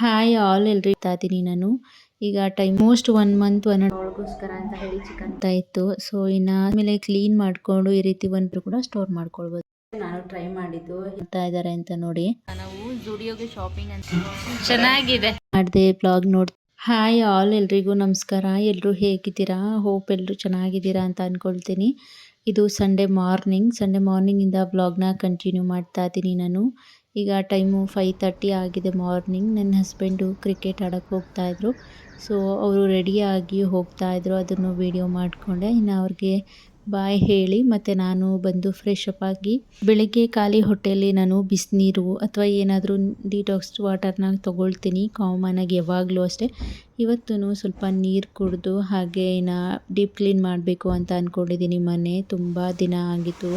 Hi all ಎಲ್ರಿ ಇದ್ದೀನಿ ನಾನು. ಈಗ ಟೈಮ್ ಮೋಸ್ಟ್ 1 ಮಂತ್ ಒಳಗೋಸ್ಕರ ಅಂತ ಹೇಳಿ ಚಿಕನ್ ಇತ್ತು. ಸೊ ಇನ್ನು ಆಮೇಲೆ ಕ್ಲೀನ್ ಮಾಡಿಕೊಂಡು ಈ ರೀತಿ ಒಂದು ಕೂಡ ಸ್ಟೋರ್ ಮಾಡ್ಕೊಳ್ಬೋದು. ನಾನು ಟ್ರೈ ಮಾಡಿದ್ದು ಹೇಳ್ತಾ ಇದ್ದಾರೆ ಅಂತ ನೋಡಿ. ನಾವು ಜುಡಿಯೋಗೆ ಶಾಪಿಂಗ್ ಅಂತ ಚೆನ್ನಾಗಿದೆ ಮಾಡಿದೆ ಬ್ಲಾಗ್ ನೋಡಿ. ಹಾಯ್ ಆಲ್ ಎಲ್ರಿಗೂ ನಮಸ್ಕಾರ. ಎಲ್ಲರೂ ಹೇಗಿದ್ದೀರಾ? ಹೋಪ್ ಎಲ್ಲರೂ ಚೆನ್ನಾಗಿದ್ದೀರಾ ಅಂತ ಅಂದ್ಕೊಳ್ತೀನಿ. ಇದು ಸಂಡೇ ಮಾರ್ನಿಂಗಿಂದ ಬ್ಲಾಗ್ನ ಕಂಟಿನ್ಯೂ ಮಾಡ್ತಾ ಇದ್ದೀನಿ ನಾನು. ಈಗ ಟೈಮು 5:30 ಆಗಿದೆ ಮಾರ್ನಿಂಗ್. ನನ್ನ ಹಸ್ಬೆಂಡು ಕ್ರಿಕೆಟ್ ಆಡೋಕ್ಕೆ ಹೋಗ್ತಾಯಿದ್ರು. ಸೊ ಅವರು ರೆಡಿಯಾಗಿ ಹೋಗ್ತಾಯಿದ್ರು, ಅದನ್ನು ವೀಡಿಯೋ ಮಾಡಿಕೊಂಡೆ. ಇನ್ನು ಅವ್ರಿಗೆ ಬಾಯ್ ಹೇಳಿ ಮತ್ತು ನಾನು ಬಂದು ಫ್ರೆಶ್ ಅಪ್ ಆಗಿ ಬೆಳಗ್ಗೆ ಖಾಲಿ ಹೊಟ್ಟೆಯಲ್ಲಿ ನಾನು ಬಿಸಿನೀರು ಅಥವಾ ಏನಾದರೂ ಡಿಟಾಕ್ಸ್ ವಾಟರ್ನ ತೊಗೊಳ್ತೀನಿ ಕಾಮನಾಗಿ ಯಾವಾಗಲೂ ಅಷ್ಟೇ. ಇವತ್ತೂ ಸ್ವಲ್ಪ ನೀರು ಕುಡಿದು ಹಾಗೆ ಇನ್ನು ಡೀಪ್ ಕ್ಲೀನ್ ಮಾಡಬೇಕು ಅಂತ ಅಂದ್ಕೊಂಡಿದ್ದೀನಿ. ಮನೆ ತುಂಬ ದಿನ ಆಗಿತ್ತು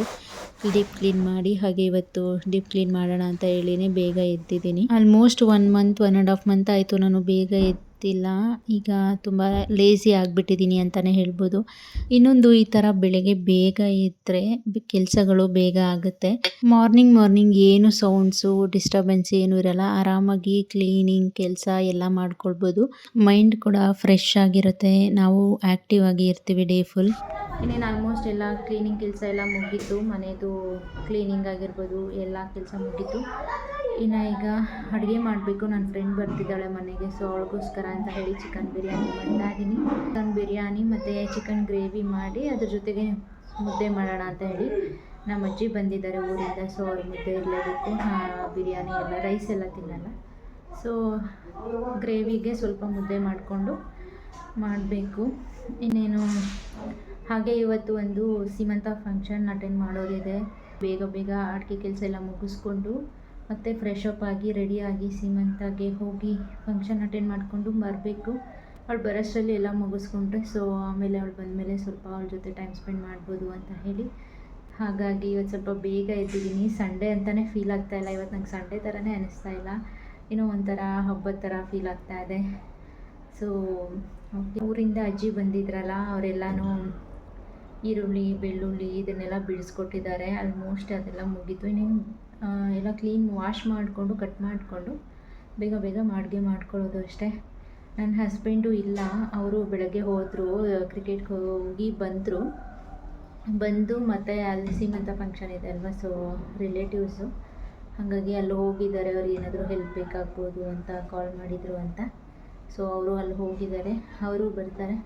ಡೀಪ್ ಕ್ಲೀನ್ ಮಾಡಿ, ಹಾಗೆ ಇವತ್ತು ಡೀಪ್ ಕ್ಲೀನ್ ಮಾಡೋಣ ಅಂತ ಹೇಳಿನೇ ಬೇಗ ಎದ್ದಿದ್ದೀನಿ. ಆಲ್ಮೋಸ್ಟ್ 1 ಮಂತ್ 1.5 ಮಂತ್ ಆಯಿತು ನಾನು ಬೇಗ ಎದ್ದಿಲ್ಲ. ಈಗ ತುಂಬ ಲೇಸಿ ಆಗಿಬಿಟ್ಟಿದ್ದೀನಿ ಅಂತಲೇ ಹೇಳ್ಬೋದು. ಇನ್ನೊಂದು ಈ ಥರ ಬೆಳಗ್ಗೆ ಬೇಗ ಎದ್ದರೆ ಕೆಲಸಗಳು ಬೇಗ ಆಗುತ್ತೆ. ಮಾರ್ನಿಂಗ್ ಏನು ಸೌಂಡ್ಸು ಡಿಸ್ಟರ್ಬೆನ್ಸ್ ಏನೂ ಇರಲ್ಲ. ಆರಾಮಾಗಿ ಕ್ಲೀನಿಂಗ್ ಕೆಲಸ ಎಲ್ಲ ಮಾಡ್ಕೊಳ್ಬೋದು. ಮೈಂಡ್ ಕೂಡ ಫ್ರೆಶ್ ಆಗಿರುತ್ತೆ. ನಾವು ಆ್ಯಕ್ಟಿವ್ ಆಗಿ ಇರ್ತೀವಿ ಡೇ ಫುಲ್. ಇನ್ನೇನು ಆಲ್ಮೋಸ್ಟ್ ಎಲ್ಲ ಕ್ಲೀನಿಂಗ್ ಕೆಲಸ ಎಲ್ಲ ಮುಗೀತು. ಮನೆಯದು ಕ್ಲೀನಿಂಗ್ ಆಗಿರ್ಬೋದು ಎಲ್ಲ ಕೆಲಸ ಮುಗೀತು. ಇನ್ನು ಈಗ ಅಡುಗೆ ಮಾಡಬೇಕು. ನನ್ನ ಫ್ರೆಂಡ್ ಬರ್ತಿದ್ದಾಳೆ ಮನೆಗೆ. ಸೊ ಅವಳಿಗೋಸ್ಕರ ಅಂತ ಹೇಳಿ ಚಿಕನ್ ಬಿರಿಯಾನಿ ಮಾಡ್ತಾ ಇದ್ದೀನಿ. ಚಿಕನ್ ಬಿರಿಯಾನಿ ಮತ್ತು ಚಿಕನ್ ಗ್ರೇವಿ ಮಾಡಿ ಅದ್ರ ಜೊತೆಗೆ ಮುದ್ದೆ ಮಾಡೋಣ ಅಂತ ಹೇಳಿ ನಮ್ಮ ಅಜ್ಜಿ ಬಂದಿದ್ದಾರೆ ಊರಿಂದ. ಸೊ ಅವ್ರ ಮುದ್ದೆ ಇರಲೇಬೇಕು. ಬಿರಿಯಾನಿ ಎಲ್ಲ ರೈಸ್ ಎಲ್ಲ ತಿನ್ನಲ್ಲ. ಸೊ ಗ್ರೇವಿಗೆ ಸ್ವಲ್ಪ ಮುದ್ದೆ ಮಾಡಿಕೊಂಡು ಮಾಡಬೇಕು. ಇನ್ನೇನು ಹಾಗೆ ಇವತ್ತು ಒಂದು ಸೀಮಂತ ಫಂಕ್ಷನ್ ಅಟೆಂಡ್ ಮಾಡೋದಿದೆ. ಬೇಗ ಅಡುಗೆ ಕೆಲಸ ಎಲ್ಲ ಮುಗಿಸ್ಕೊಂಡು ಮತ್ತು ಫ್ರೆಶ್ ಅಪ್ ಆಗಿ ರೆಡಿಯಾಗಿ ಸೀಮಂತಗೆ ಹೋಗಿ ಫಂಕ್ಷನ್ ಅಟೆಂಡ್ ಮಾಡಿಕೊಂಡು ಬರಬೇಕು. ಅವಳು ಬರೋಷ್ಟರಲ್ಲಿ ಎಲ್ಲ ಮುಗಿಸ್ಕೊಂಡ್ರೆ ಸೊ ಆಮೇಲೆ ಅವಳು ಬಂದಮೇಲೆ ಸ್ವಲ್ಪ ಅವಳ ಜೊತೆ ಟೈಮ್ ಸ್ಪೆಂಡ್ ಮಾಡ್ಬೋದು ಅಂತ ಹೇಳಿ ಹಾಗಾಗಿ ಇವತ್ತು ಸ್ವಲ್ಪ ಬೇಗ ಎದ್ದಿದ್ದೀನಿ. ಸಂಡೇ ಅಂತಲೇ ಫೀಲ್ ಆಗ್ತಾಯಿಲ್ಲ. ಇವತ್ತು ನಂಗೆ ಸಂಡೇ ಥರನೇ ಅನ್ನಿಸ್ತಾ ಇಲ್ಲ. ಏನೋ ಒಂಥರ ಹಬ್ಬದ ಥರ ಫೀಲ್ ಆಗ್ತಾ ಇದೆ. ಸೊ ಊರಿಂದ ಅಜ್ಜಿ ಬಂದಿದ್ರಲ್ಲ, ಅವರೆಲ್ಲನೂ ಈರುಳ್ಳಿ ಬೆಳ್ಳುಳ್ಳಿ ಇದನ್ನೆಲ್ಲ ಬಿಡಿಸ್ಕೊಟ್ಟಿದ್ದಾರೆ. ಆಲ್ಮೋಸ್ಟ್ ಅದೆಲ್ಲ ಮುಗೀತು. ಇನ್ನೇನು ಎಲ್ಲ ಕ್ಲೀನ್ ವಾಶ್ ಮಾಡಿಕೊಂಡು ಕಟ್ ಮಾಡಿಕೊಂಡು ಬೇಗ ಅಡುಗೆ ಮಾಡ್ಕೊಳ್ಳೋದು ಅಷ್ಟೇ. ನನ್ನ ಹಸ್ಬೆಂಡು ಇಲ್ಲ, ಅವರು ಬೆಳಗ್ಗೆ ಹೋದರು, ಕ್ರಿಕೆಟ್ಗೆ ಹೋಗಿ ಬಂದು ಮತ್ತು ಅಲ್ಲಿ ಸೀಮಂತ ಫಂಕ್ಷನ್ ಇದೆ ಅಲ್ವಾ, ಸೊ ರಿಲೇಟಿವ್ಸು, ಹಾಗಾಗಿ ಅಲ್ಲಿ ಹೋಗಿದ್ದಾರೆ. ಅವ್ರು ಏನಾದರೂ ಹೆಲ್ಪ್ ಬೇಕಾಗ್ಬೋದು ಅಂತ ಕಾಲ್ ಮಾಡಿದರು ಅಂತ. ಸೊ ಅವರು ಅಲ್ಲಿ ಹೋಗಿದ್ದಾರೆ. ಅವರು ಬರ್ತಾರೆ.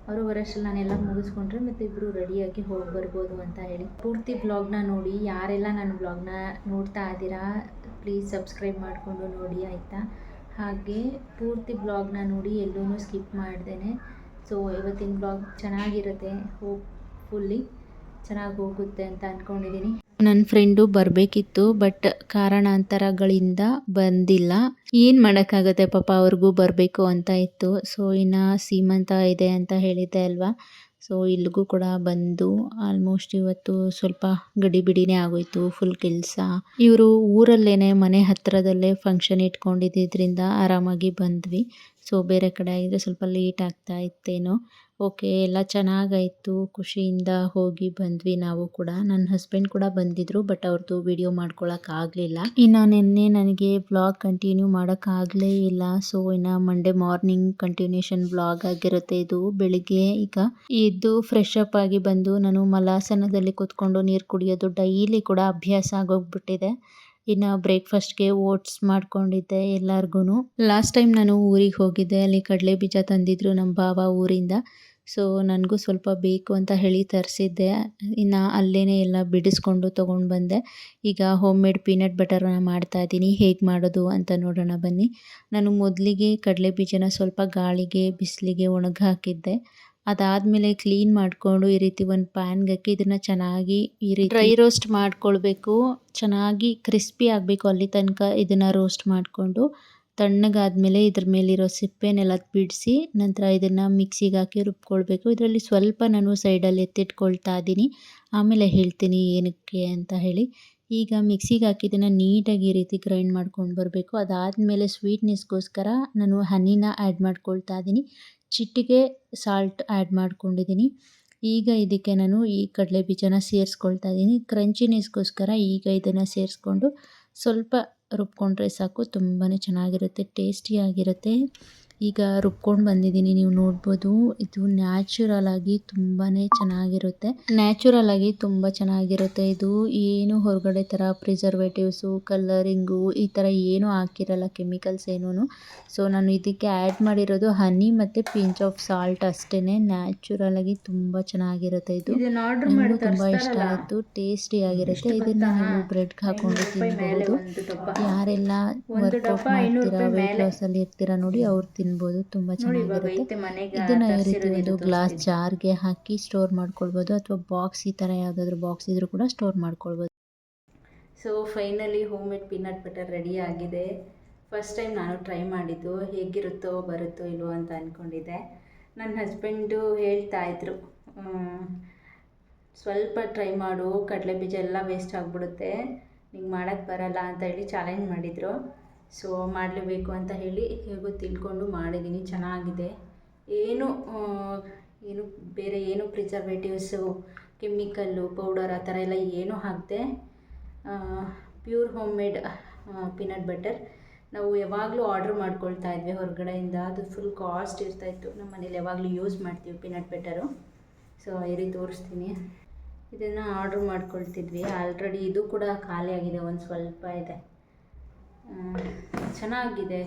ಅವರು ಬರೋಷ್ಟರಲ್ಲಿ ನಾನೆಲ್ಲ ಮುಗಿಸ್ಕೊಂಡ್ರೆ ಮತ್ತು ಇಬ್ಬರು ರೆಡಿಯಾಗಿ ಹೋಗಿ ಬರ್ಬೋದು ಅಂತ ಹೇಳಿ. ಪೂರ್ತಿ ಬ್ಲಾಗ್ನ ನೋಡಿ. ಯಾರೆಲ್ಲ ನನ್ನ ಬ್ಲಾಗ್ನ ನೋಡ್ತಾ ಇದ್ದೀರಾ ಪ್ಲೀಸ್ ಸಬ್ಸ್ಕ್ರೈಬ್ ಮಾಡಿಕೊಂಡು ನೋಡಿ ಆಯಿತಾ. ಹಾಗೆ ಪೂರ್ತಿ ಬ್ಲಾಗ್ನ ನೋಡಿ, ಎಲ್ಲೂ ಸ್ಕಿಪ್ ಮಾಡ್ದೇನೆ. ಸೊ ಇವತ್ತಿನ ಬ್ಲಾಗ್ ಚೆನ್ನಾಗಿರುತ್ತೆ. ಹೋಪ್ಫುಲ್ಲಿ ಚೆನ್ನಾಗಿ ಹೋಗುತ್ತೆ ಅಂತ ಅಂದ್ಕೊಂಡಿದ್ದೀನಿ. ನನ್ನ ಫ್ರೆಂಡು ಬರಬೇಕಿತ್ತು, ಬಟ್ ಕಾರಣಾಂತರಗಳಿಂದ ಬಂದಿಲ್ಲ. ಏನು ಮಾಡೋಕ್ಕಾಗುತ್ತೆ, ಪಾಪ ಅವ್ರಿಗೂ ಬರಬೇಕು ಅಂತ ಇತ್ತು. ಸೊ ಇನ್ನು ಸೀಮಂತ ಇದೆ ಅಂತ ಹೇಳಿದ್ದೆ ಅಲ್ವಾ, ಸೊ ಇಲ್ಲಿಗೂ ಕೂಡ ಬಂದು ಆಲ್ಮೋಸ್ಟ್ ಇವತ್ತು ಸ್ವಲ್ಪ ಗಡಿಬಿಡಿನೇ ಆಗೋಯ್ತು. ಫುಲ್ ಕೆಲಸ. ಇವರು ಊರಲ್ಲೇ ಮನೆ ಹತ್ತಿರದಲ್ಲೇ ಫಂಕ್ಷನ್ ಇಟ್ಕೊಂಡಿದ್ದರಿಂದ ಆರಾಮಾಗಿ ಬಂದ್ವಿ. ಸೊ ಬೇರೆ ಕಡೆ ಆಗಿದ್ರೆ ಸ್ವಲ್ಪ ಲೇಟ್ ಆಗ್ತಾ ಇತ್ತೇನೋ. ಓಕೆ, ಎಲ್ಲ ಚೆನ್ನಾಗಾಯಿತು. ಖುಷಿಯಿಂದ ಹೋಗಿ ಬಂದ್ವಿ ನಾವು ಕೂಡ. ನನ್ನ ಹಸ್ಬೆಂಡ್ ಕೂಡ ಬಂದಿದ್ದರು, ಬಟ್ ಅವ್ರದ್ದು ವಿಡಿಯೋ ಮಾಡ್ಕೊಳಕ್ಕಾಗಲಿಲ್ಲ. ಇನ್ನು ನಿನ್ನೆ ನನಗೆ ವ್ಲಾಗ್ ಕಂಟಿನ್ಯೂ ಮಾಡೋಕ್ಕಾಗಲೇ ಇಲ್ಲ. ಸೊ ಇನ್ನು ಮಂಡೇ ಮಾರ್ನಿಂಗ್ ಕಂಟಿನ್ಯೂಷನ್ ವ್ಲಾಗ್ ಆಗಿರುತ್ತೆ ಇದು. ಬೆಳಿಗ್ಗೆ ಈಗ ಎದ್ದು ಫ್ರೆಶ್ ಅಪ್ ಆಗಿ ಬಂದು ನಾನು ಮಲಾಸನದಲ್ಲಿ ಕೂತ್ಕೊಂಡು ನೀರು ಕುಡಿಯೋದು ಡೈಲಿ ಕೂಡ ಅಭ್ಯಾಸ ಆಗೋಗ್ಬಿಟ್ಟಿದೆ. ಇನ್ನು ಬ್ರೇಕ್ಫಾಸ್ಟ್ಗೆ ಓಟ್ಸ್ ಮಾಡ್ಕೊಂಡಿದ್ದೆ ಎಲ್ಲರಿಗೂ. ಲಾಸ್ಟ್ ಟೈಮ್ ನಾನು ಊರಿಗೆ ಹೋಗಿದ್ದೆ, ಅಲ್ಲಿ ಕಡಲೆ ಬೀಜ ತಂದಿದ್ರು ನಮ್ಮ ಭಾವ ಊರಿಂದ. ಸೊ ನನಗೂ ಸ್ವಲ್ಪ ಬೇಕು ಅಂತ ಹೇಳಿ ತರಿಸಿದ್ದೆ. ಇನ್ನು ಅಲ್ಲೇ ಎಲ್ಲ ಬಿಡಿಸ್ಕೊಂಡು ತೊಗೊಂಡು ಬಂದೆ. ಈಗ ಹೋಮ್ ಮೇಡ್ ಪೀನಟ್ ಬಟರ್ನ ಮಾಡ್ತಾಯಿದ್ದೀನಿ. ಹೇಗೆ ಮಾಡೋದು ಅಂತ ನೋಡೋಣ ಬನ್ನಿ. ನಾನು ಮೊದಲಿಗೆ ಕಡಲೆ ಬೀಜನ ಸ್ವಲ್ಪ ಗಾಳಿಗೆ ಬಿಸಿಲಿಗೆ ಒಣಗಿ ಹಾಕಿದ್ದೆ. ಅದಾದಮೇಲೆ ಕ್ಲೀನ್ ಮಾಡಿಕೊಂಡು ಈ ರೀತಿ ಒಂದು ಪ್ಯಾನ್ಗೆ ಹಾಕಿ ಇದನ್ನು ಚೆನ್ನಾಗಿ ಈ ರೀತಿ ಡ್ರೈ ರೋಸ್ಟ್ ಮಾಡ್ಕೊಳ್ಬೇಕು. ಚೆನ್ನಾಗಿ ಕ್ರಿಸ್ಪಿ ಆಗಬೇಕು ಅಲ್ಲಿ ತನಕ ಇದನ್ನು ರೋಸ್ಟ್ ಮಾಡಿಕೊಂಡು ತಣ್ಣಗಾದ್ಮೇಲೆ ಇದ್ರ ಮೇಲಿರೋ ಸಿಪ್ಪೆನೆಲ್ಲ ಬಿಡಿಸಿ ನಂತರ ಇದನ್ನು ಮಿಕ್ಸಿಗೆ ಹಾಕಿ ರುಬ್ಕೊಳ್ಬೇಕು. ಇದರಲ್ಲಿ ಸ್ವಲ್ಪ ನಾನು ಸೈಡಲ್ಲಿ ಎತ್ತಿಟ್ಕೊಳ್ತಾ ಇದ್ದೀನಿ, ಆಮೇಲೆ ಹೇಳ್ತೀನಿ ಏನಕ್ಕೆ ಅಂತ ಹೇಳಿ. ಈಗ ಮಿಕ್ಸಿಗೆ ಹಾಕಿದ್ದನ್ನು ನೀಟಾಗಿ ಈ ರೀತಿ ಗ್ರೈಂಡ್ ಮಾಡ್ಕೊಂಡು ಬರಬೇಕು. ಅದಾದಮೇಲೆ ಸ್ವೀಟ್ನೆಸ್ಗೋಸ್ಕರ ನಾನು ಹನಿನ ಆ್ಯಡ್ ಮಾಡ್ಕೊಳ್ತಾ ಇದ್ದೀನಿ. ಚಿಟಿಕೆ ಸಾಲ್ಟ್ ಆ್ಯಡ್ ಮಾಡ್ಕೊಂಡಿದ್ದೀನಿ. ಈಗ ಇದಕ್ಕೆ ನಾನು ಈ ಕಡಲೆ ಬೀಜನ ಸೇರಿಸ್ಕೊಳ್ತಾ ಇದ್ದೀನಿ. ಕ್ರಂಚಿನೆಸ್ಗೋಸ್ಕರ ಈಗ ಇದನ್ನು ಸೇರಿಸ್ಕೊಂಡು ಸ್ವಲ್ಪ ರುಬ್ಕೊಂಡ್ರೆ ಸಾಕು, ತುಂಬಾ ಚೆನ್ನಾಗಿರುತ್ತೆ, ಟೇಸ್ಟಿಯಾಗಿರುತ್ತೆ. ಈಗ ರುಬ್ಕೊಂಡು ಬಂದಿದ್ದೀನಿ, ನೀವು ನೋಡ್ಬೋದು. ಇದು ನ್ಯಾಚುರಲ್ ಆಗಿ ತುಂಬಾ ಚೆನ್ನಾಗಿರುತ್ತೆ. ಇದು ಏನು ಹೊರಗಡೆ ಥರ ಪ್ರಿಸರ್ವೇಟಿವ್ಸು, ಕಲರಿಂಗು ಈ ಥರ ಏನೂ ಹಾಕಿರಲ್ಲ, ಕೆಮಿಕಲ್ಸ್ ಏನೂ. ಸೊ ನಾನು ಇದಕ್ಕೆ ಆ್ಯಡ್ ಮಾಡಿರೋದು ಹನಿ ಮತ್ತು ಪಿಂಚ್ ಆಫ್ ಸಾಲ್ಟ್ ಅಷ್ಟೇ. ನ್ಯಾಚುರಲ್ ಆಗಿ ತುಂಬ ಚೆನ್ನಾಗಿರುತ್ತೆ. ಇದು ನನಗೂ ತುಂಬ ಇಷ್ಟ ಆಯಿತು, ಟೇಸ್ಟಿಯಾಗಿರುತ್ತೆ. ಇದನ್ನು ನೀವು ಬ್ರೆಡ್ಗೆ ಹಾಕೊಂಡು ತಿನ್ಬಹುದು. ಯಾರೆಲ್ಲ ವರ್ಕೌಟ್ ಮಾಡ್ತೀರಾ, ವೆಯ್ಟ್ ಲಾಸಲ್ಲಿ ಇರ್ತೀರಾ ನೋಡಿ, ಅವ್ರು ತಿನ್ಬೋದು, ತುಂಬ ಚೆನ್ನಾಗಿರುತ್ತೆ. ಇದನ್ನು ಈ ರೀತಿ ಒಂದು ಗ್ಲಾಸ್ ಜಾರ್ಗೆ ಹಾಕಿ ಸ್ಟೋರ್ ಮಾಡ್ಕೊಳ್ಬೋದು, ಅಥವಾ ಬಾಕ್ಸ್, ಈ ಥರ ಯಾವುದಾದ್ರೂ ಬಾಕ್ಸ್ ಇದ್ರೂ ಕೂಡ ಸ್ಟೋರ್ ಮಾಡ್ಕೊಳ್ಬೋದು. So finally home made peanut butter ready ಆಗಿದೆ. ಫಸ್ಟ್ ಟೈಮ್ ನಾನು ಟ್ರೈ ಮಾಡಿದ್ದು, ಹೇಗಿರುತ್ತೋ ಬರುತ್ತೋ ಇಲ್ವೋ ಅಂತ ಅಂದ್ಕೊಂಡಿದ್ದೆ. ನನ್ನ ಹಸ್ಬೆಂಡು ಹೇಳ್ತಾಯಿದ್ರು, ಸ್ವಲ್ಪ ಟ್ರೈ ಮಾಡು, ಕಡಲೆ ಬೀಜ ಎಲ್ಲ ವೇಸ್ಟ್ ಆಗಿಬಿಡುತ್ತೆ, ನಿಂಗೆ ಮಾಡೋಕ್ಕೆ ಬರಲ್ಲ ಅಂತ ಹೇಳಿ ಚಾಲೆಂಜ್ ಮಾಡಿದರು. ಸೊ ಮಾಡಲೇಬೇಕು ಅಂತ ಹೇಳಿ ಹೇಗೋ ತಿಳ್ಕೊಂಡು ಮಾಡಿದ್ದೀನಿ. ಚೆನ್ನಾಗಿದೆ. ಏನು ಬೇರೆ ಏನು ಪ್ರಿಸರ್ವೇಟಿವ್ಸು, ಕೆಮಿಕಲ್ಲು, ಪೌಡರ್ ಆ ಥರ ಎಲ್ಲ ಏನೂ ಹಾಕದೆ pure home made peanut butter. ನಾವು ಯಾವಾಗಲೂ ಆರ್ಡ್ರ್ ಮಾಡ್ಕೊಳ್ತಾ ಇದ್ವಿ ಹೊರಗಡೆಯಿಂದ, ಅದು ಫುಲ್ ಕಾಸ್ಟ್ ಇರ್ತಾಯಿತ್ತು. ನಮ್ಮ ಮನೇಲಿ ಯಾವಾಗಲೂ ಯೂಸ್ ಮಾಡ್ತೀವಿ ಪೀನಟ್ ಬಟರು. ಸೊ ಈ ರೀತಿ ತೋರಿಸ್ತೀನಿ. ಇದನ್ನು ಆರ್ಡ್ರ್ ಮಾಡ್ಕೊಳ್ತಿದ್ವಿ. ಆಲ್ರೆಡಿ ಇದು ಕೂಡ ಖಾಲಿ ಆಗಿದೆ, ಒಂದು ಸ್ವಲ್ಪ ಇದೆ. ಚೆನ್ನಾಗಿದೆ.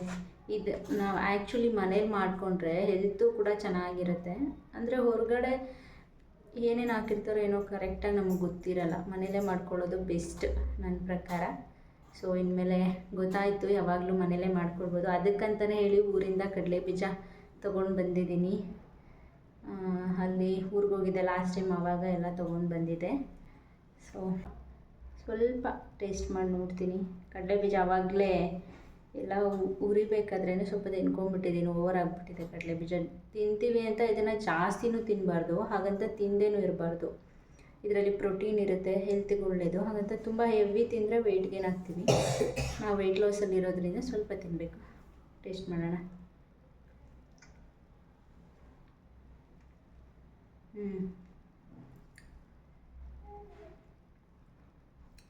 ಇದು ನಾವು ಆ್ಯಕ್ಚುಲಿ ಮನೇಲಿ ಮಾಡಿಕೊಂಡ್ರೆ ಹೆಲ್ತು ಕೂಡ ಚೆನ್ನಾಗಿರುತ್ತೆ. ಅಂದರೆ ಹೊರಗಡೆ ಏನೇನು ಹಾಕಿರ್ತಾರೋ ಏನೋ ಕರೆಕ್ಟಾಗಿ ನಮಗೆ ಗೊತ್ತಿರಲ್ಲ. ಮನೇಲೇ ಮಾಡ್ಕೊಳ್ಳೋದು ಬೆಸ್ಟ್ ನನ್ನ ಪ್ರಕಾರ. ಸೊ ಇನ್ಮೇಲೆ ಗೊತ್ತಾಯಿತು, ಯಾವಾಗಲೂ ಮನೇಲೇ ಮಾಡ್ಕೊಳ್ಬೋದು. ಅದಕ್ಕಂತಲೇ ಹೇಳಿ ಊರಿಂದ ಕಡಲೆ ಬೀಜ ತೊಗೊಂಡು ಬಂದಿದ್ದೀನಿ. ಅಲ್ಲಿ ಊರಿಗೆ ಹೋಗಿದ್ದೆ ಲಾಸ್ಟ್ ಟೈಮ್, ಆವಾಗ ಎಲ್ಲ ತೊಗೊಂಡು ಬಂದಿದ್ದೆ. ಸೊ ಸ್ವಲ್ಪ ಟೇಸ್ಟ್ ಮಾಡಿ ನೋಡ್ತೀನಿ. ಕಡಲೆ ಬೀಜ ಆವಾಗಲೇ ಎಲ್ಲ ಉರಿಬೇಕಾದ್ರೇ ಸ್ವಲ್ಪ ತಿನ್ಕೊಂಡ್ಬಿಟ್ಟಿದ್ದೀನಿ, ಓವರ್ ಆಗಿಬಿಟ್ಟಿದೆ ಕಡಲೆ ಬೀಜ. ತಿಂತೀವಿ ಅಂತ ಇದನ್ನು ಜಾಸ್ತಿನೂ ತಿನ್ನಬಾರ್ದು, ಹಾಗಂತ ತಿಂದೇನೂ ಇರಬಾರ್ದು. ಇದರಲ್ಲಿ ಪ್ರೋಟೀನ್ ಇರುತ್ತೆ, ಹೆಲ್ತಿಗೆ ಒಳ್ಳೆಯದು. ಹಾಗಂತ ತುಂಬ ಹೆವಿ ತಿಂದರೆ ವೆಯ್ಟ್ ಗೇನ್ ಆಗ್ತೀವಿ. ನಾವು ವೆಯ್ಟ್ ಲಾಸಲ್ಲಿ ಇರೋದ್ರಿಂದ ಸ್ವಲ್ಪ ತಿನ್ನಬೇಕು. ಟೇಸ್ಟ್ ಮಾಡೋಣ.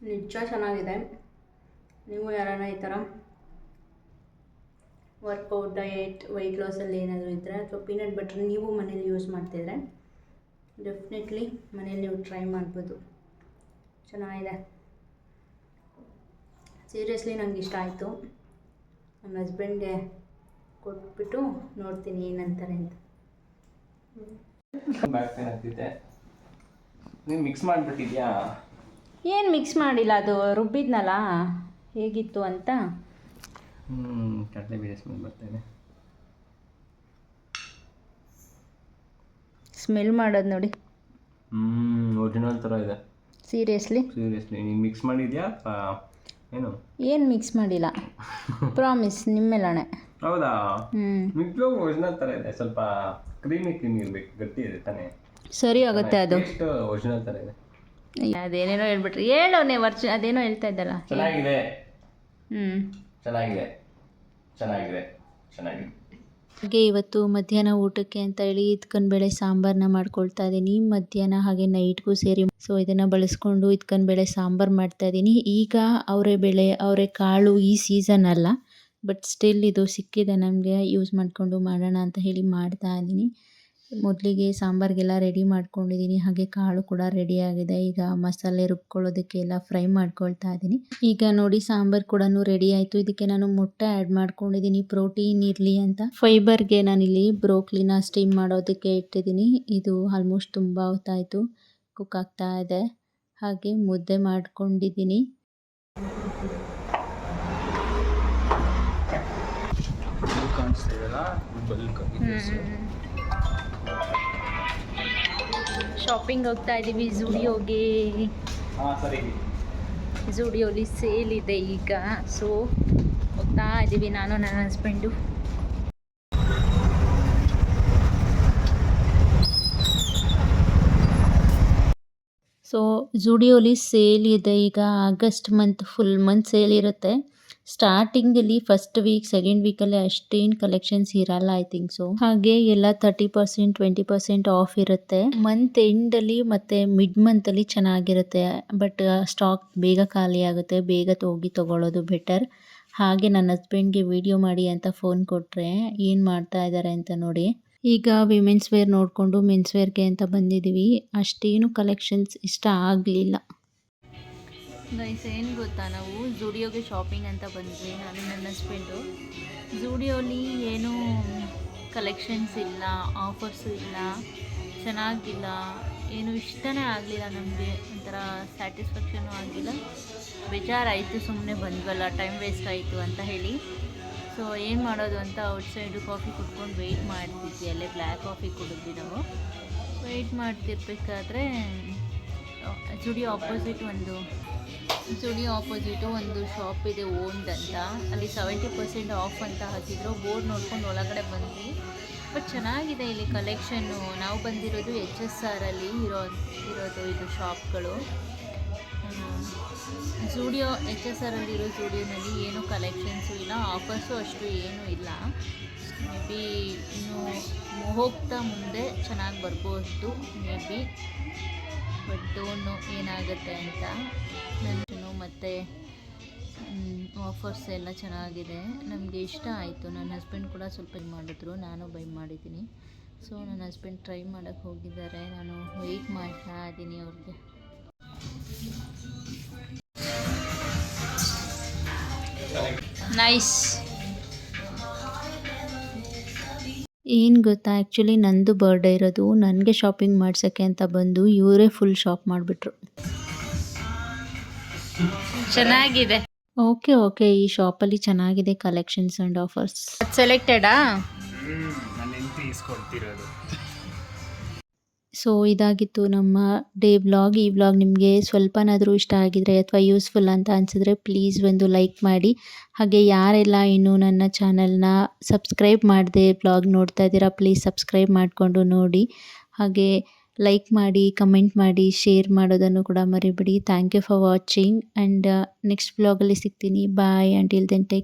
ನಿಜ ಚೆನ್ನಾಗಿದೆ. ನೀವು ಯಾರಾನ ಈ ಥರ ವರ್ಕೌಟ್, ಡಯಟ್, ವೆಯ್ಟ್ ಲಾಸಲ್ಲಿ ಏನಾದರೂ ಇದ್ದರೆ, ಅಥವಾ ಪೀನಟ್ ಬಟರ್ ನೀವು ಮನೇಲಿ ಯೂಸ್ ಮಾಡ್ತಿದ್ರೆ ಡೆಫಿನೆಟ್ಲಿ ಮನೇಲಿ ನೀವು ಟ್ರೈ ಮಾಡ್ಬೋದು. ಚೆನ್ನಾಗಿದೆ. ಸೀರಿಯಸ್ಲಿ ನಂಗೆ ಇಷ್ಟ ಆಯಿತು. ನಮ್ಮ ಹಸ್ಬೆಂಡ್ಗೆ ಕೊಟ್ಬಿಟ್ಟು ನೋಡ್ತೀನಿ ಏನಂತಾರೆ ಅಂತ. ನೀನು ಮಿಕ್ಸ್ ಮಾಡಿಬಿಟ್ಟಿದ್ಯಾ? ಏನು ಮಿಕ್ಸ್ ಮಾಡಿಲ್ಲ, ಅದು ರುಬ್ಬಿದ್ನಲ್ಲ ಹೇಗಿತ್ತು ಅಂತ. ಕಡಲೆ ಬೀಜ ಸ್ಮೆಲ್ ಬರ್ತಾಯಿದೆ. ಸ್ಮೆಲ್ ಮಾಡೋದು ನೋಡಿ, ಒರಿಜಿನಲ್ ಥರ ಇದೆ. ಸೀರಿಯಸ್ಲಿ ನೀನು ಮಿಕ್ಸ್ ಮಾಡಿದ್ಯಾ ಏನು ಮಿಕ್ಸ್ ಮಾಡಿಲ್ಲ, ಪ್ರಾಮಿಸ್ ನಿಮ್ಮೆಲ್ಲಣೆ. ಹೌದಾ? ನಿಜವಾಗ್ಲೂ ಒರಿಜಿನಲ್ ಥರ ಇದೆ. ಸ್ವಲ್ಪ ಕ್ರೀಮಿ ಇರಬೇಕು, ಗಟ್ಟಿ ಇದೆ ತಾನೇ, ಸರಿ ಆಗುತ್ತೆ. ಅದು ಒರಿಜಿನಲ್ ಥರ ಇದೆ. ಅದೇನೇನೋ ಹೇಳ್ಬಿಟ್ರಿ, ಹೇಳೋನೆ ಅದೇನೋ ಹೇಳ್ತಾ ಇದ್ದಲ್ಲ. ಚೆನ್ನಾಗಿದೆ. ಚೆನ್ನಾಗಿದೆ. ಹಾಗೆ ಇವತ್ತು ಮಧ್ಯಾಹ್ನ ಊಟಕ್ಕೆ ಅಂತ ಹೇಳಿ ಇದ್ಕನ್ಬೇಳೆ ಸಾಂಬಾರನ್ನ ಮಾಡ್ಕೊಳ್ತಾ ಇದ್ದೀನಿ. ಮಧ್ಯಾಹ್ನ ಹಾಗೆ ನೈಟ್ಗೂ ಸೇರಿ. ಸೊ ಇದನ್ನು ಬಳಸ್ಕೊಂಡು ಇದ್ಕನ್ಬೇಳೆ ಸಾಂಬಾರು ಮಾಡ್ತಾ ಇದ್ದೀನಿ. ಈಗ ಅವರೆಕಾಳು ಈ ಸೀಸನ್ ಅಲ್ಲ, ಬಟ್ ಸ್ಟಿಲ್ ಇದು ಸಿಕ್ಕಿದೆ ನಮಗೆ, ಯೂಸ್ ಮಾಡಿಕೊಂಡು ಮಾಡೋಣ ಅಂತ ಹೇಳಿ ಮಾಡ್ತಾ ಇದ್ದೀನಿ. ಮೊದಲಿಗೆ ಸಾಂಬಾರಿಗೆಲ್ಲ ರೆಡಿ ಮಾಡ್ಕೊಂಡಿದ್ದೀನಿ, ಹಾಗೆ ಕಾಳು ಕೂಡ ರೆಡಿ ಆಗಿದೆ. ಈಗ ಮಸಾಲೆ ರುಬ್ಕೊಳ್ಳೋದಕ್ಕೆ ಎಲ್ಲ ಫ್ರೈ ಮಾಡ್ಕೊಳ್ತಾ ಇದ್ದೀನಿ. ಈಗ ನೋಡಿ ಸಾಂಬಾರು ಕೂಡ ರೆಡಿ ಆಯಿತು. ಇದಕ್ಕೆ ನಾನು ಮೊಟ್ಟೆ ಆ್ಯಡ್ ಮಾಡ್ಕೊಂಡಿದ್ದೀನಿ, ಪ್ರೋಟೀನ್ ಇರಲಿ ಅಂತ. ಫೈಬರ್ಗೆ ನಾನಿಲ್ಲಿ ಬ್ರೋಕ್ಲಿನ ಸ್ಟೀಮ್ ಮಾಡೋದಕ್ಕೆ ಇಟ್ಟಿದ್ದೀನಿ. ಇದು ಆಲ್ಮೋಸ್ಟ್ ತುಂಬ ಹೊತ್ತಾಯಿತು ಕುಕ್ ಆಗ್ತಾ ಇದೆ. ಹಾಗೆ ಮುದ್ದೆ ಮಾಡ್ಕೊಂಡಿದ್ದೀನಿ. ಶಾಪಿಂಗ್ ಹೋಗ್ತಾ ಇದ್ದೀವಿ ಝುಡಿಯೋಗೆ. ಝುಡಿಯೋಲಿ ಸೇಲ್ ಇದೆ ಈಗ, ಸೊ ಹೋಗ್ತಾ ಇದ್ದೀವಿ ನಾನು ನನ್ನ ಹಸ್ಬೆಂಡು. ಸೊ ಝುಡಿಯೋಲಿ ಸೇಲ್ ಇದೆ ಈಗ. August month full month sale ಇರುತ್ತೆ. ಸ್ಟಾರ್ಟಿಂಗಲ್ಲಿ ಫಸ್ಟ್ ವೀಕ್ ಸೆಕೆಂಡ್ ವೀಕಲ್ಲಿ ಅಷ್ಟೇನು ಕಲೆಕ್ಷನ್ಸ್ ಇರಲ್ಲ ಐ ಥಿಂಕ್ ಸೊ. ಹಾಗೆ ಎಲ್ಲ 30% 20% ಆಫ್ ಇರುತ್ತೆ. ಮಂತ್ ಎಂಡಲ್ಲಿ ಮತ್ತು ಮಿಡ್ ಮಂತಲ್ಲಿ ಚೆನ್ನಾಗಿರುತ್ತೆ. ಬಟ್ ಸ್ಟಾಕ್ ಬೇಗ ಖಾಲಿ ಆಗುತ್ತೆ. ಬೇಗ ಹೋಗಿ ತೊಗೊಳ್ಳೋದು ಬೆಟರ್. ಹಾಗೆ ನನ್ನ ಹಸ್ಬೆಂಡ್ಗೆ ವಿಡಿಯೋ ಮಾಡಿ ಅಂತ ಫೋನ್ ಕೊಟ್ಟರೆ ಏನು ಮಾಡ್ತಾ ಇದ್ದಾರೆ ಅಂತ ನೋಡಿ. ಈಗ ವಿಮೆನ್ಸ್ ವೇರ್ ನೋಡಿಕೊಂಡು ಮೆನ್ಸ್ ವೇರ್ಗೆ ಅಂತ ಬಂದಿದ್ದೀವಿ. ಅಷ್ಟೇನು ಕಲೆಕ್ಷನ್ಸ್ ಇಷ್ಟ ಆಗಲಿಲ್ಲ. ಗೈಸ್ ಏನು ಗೊತ್ತಾ, ನಾವು ಝೂಡಿಯೋಗೆ ಶಾಪಿಂಗ್ ಅಂತ ಬಂದ್ವಿ ನಾನು ನನ್ನ ಹಸ್ಬೆಂಡು. ಝೂಡಿಯೋಲಿ ಏನೂ ಕಲೆಕ್ಷನ್ಸ್ ಇಲ್ಲ, ಆಫರ್ಸು ಇಲ್ಲ, ಚೆನ್ನಾಗಿಲ್ಲ, ಏನು ಇಷ್ಟನೇ ಆಗಲಿಲ್ಲ ನಮಗೆ. ಒಂಥರ ಸ್ಯಾಟಿಸ್ಫ್ಯಾಕ್ಷನು ಆಗಿಲ್ಲ, ಬೇಜಾರಾಯಿತು. ಸುಮ್ಮನೆ ಬಂದ್ವಲ್ಲ, ಟೈಮ್ ವೇಸ್ಟ್ ಆಯಿತು ಅಂತ ಹೇಳಿ. ಸೊ ಏನು ಮಾಡೋದು ಅಂತ ಔಟ್ಸೈಡು ಕಾಫಿ ಕುಡ್ಕೊಂಡು ವೆಯ್ಟ್ ಮಾಡ್ತಿದ್ವಿ. ಅಲ್ಲೇ ಬ್ಲ್ಯಾಕ್ ಕಾಫಿ ಕುಡಿದ್ವಿ ನಾವು. ವೆಯ್ಟ್ ಮಾಡ್ತಿರ್ಬೇಕಾದ್ರೆ ಝೂಡಿಯೋ ಆಪೋಸಿಟು ಒಂದು ಶಾಪ್ ಇದೆ ಓನ್ಡ್ ಅಂತ. ಅಲ್ಲಿ 70% ಆಫ್ ಅಂತ ಹಾಕಿದ್ರು. ಬೋರ್ಡ್ ನೋಡ್ಕೊಂಡು ಒಳಗಡೆ ಬಂದ್ವಿ. ಬಟ್ ಚೆನ್ನಾಗಿದೆ ಇಲ್ಲಿ ಕಲೆಕ್ಷನ್ನು. ನಾವು ಬಂದಿರೋದು HSR ಅಲ್ಲಿ ಇರೋದು ಇದು ಶಾಪ್ಗಳು. HSR ಅಲ್ಲಿರೋ ಝೂಡಿಯೋನಲ್ಲಿ ಏನೂ ಕಲೆಕ್ಷನ್ಸು ಇಲ್ಲ, ಆಫರ್ಸು ಅಷ್ಟು ಏನೂ ಇಲ್ಲ. ಮೇ ಬಿ ಇನ್ನು ಹೋಗ್ತಾ ಮುಂದೆ ಚೆನ್ನಾಗಿ ಬರ್ಬೋದು may be. But don't know ಏನಾಗುತ್ತೆ ಅಂತ. ನನ್ನ ಮತ್ತು ಆಫರ್ಸ್ ಎಲ್ಲ ಚೆನ್ನಾಗಿದೆ, ನಮಗೆ ಇಷ್ಟ ಆಯಿತು. ನನ್ನ ಹಸ್ಬೆಂಡ್ ಕೂಡ ಸ್ವಲ್ಪ ಮಾಡಿದ್ರು, ನಾನು ಬೈ ಮಾಡಿದ್ದೀನಿ. ಸೊ ನನ್ನ ಹಸ್ಬೆಂಡ್ ಟ್ರೈ ಮಾಡೋಕ್ಕೆ ಹೋಗಿದ್ದಾರೆ, ನಾನು ವೆಯ್ಟ್ ಮಾಡ್ತಾ ಇದ್ದೀನಿ ಅವ್ರಿಗೆ. ನೈಸ್. ಏನು ಗೊತ್ತಾ, ಆ್ಯಕ್ಚುಲಿ ನಂದು ಬರ್ಡೇ ಇರೋದು, ನನಗೆ ಶಾಪಿಂಗ್ ಮಾಡ್ಸೋಕ್ಕೆ ಅಂತ ಬಂದು ಇವರೇ ಫುಲ್ ಶಾಪ್ ಮಾಡಿಬಿಟ್ರು. ಚೆನ್ನಾಗಿದೆ. ಓಕೆ ಈ ಶಾಪಲ್ಲಿ ಚೆನ್ನಾಗಿದೆ ಕಲೆಕ್ಷನ್ಸ್ ಆ್ಯಂಡ್ ಆಫರ್ಸ್. ಸೆಲೆಕ್ಟೆಡಾ? ಸೊ ಇದಾಗಿತ್ತು ನಮ್ಮ ಡೇ ವ್ಲಾಗ್. ಈ ವ್ಲಾಗ್ ನಿಮಗೆ ಸ್ವಲ್ಪನಾದರೂ ಇಷ್ಟ ಆಗಿದರೆ ಅಥವಾ ಯೂಸ್ಫುಲ್ ಅಂತ ಅನಿಸಿದ್ರೆ ಪ್ಲೀಸ್ ಒಂದು ಲೈಕ್ ಮಾಡಿ. ಹಾಗೆ ಯಾರೆಲ್ಲ ಇನ್ನೂ ನನ್ನ ಚಾನಲ್ನ ಸಬ್ಸ್ಕ್ರೈಬ್ ಮಾಡದೆ ವ್ಲಾಗ್ ನೋಡ್ತಾ ಇದ್ದೀರಾ, ಪ್ಲೀಸ್ ಸಬ್ಸ್ಕ್ರೈಬ್ ಮಾಡಿಕೊಂಡು ನೋಡಿ. ಹಾಗೆ ಲೈಕ್ ಮಾಡಿ, ಕಮೆಂಟ್ ಮಾಡಿ, ಶೇರ್ ಮಾಡೋದನ್ನು ಕೂಡ ಮರಿಬೇಡಿ. Thank you for watching and next ವ್ಲಾಗಲ್ಲಿ ಸಿಗ್ತೀನಿ. ಬಾಯ್. Until then take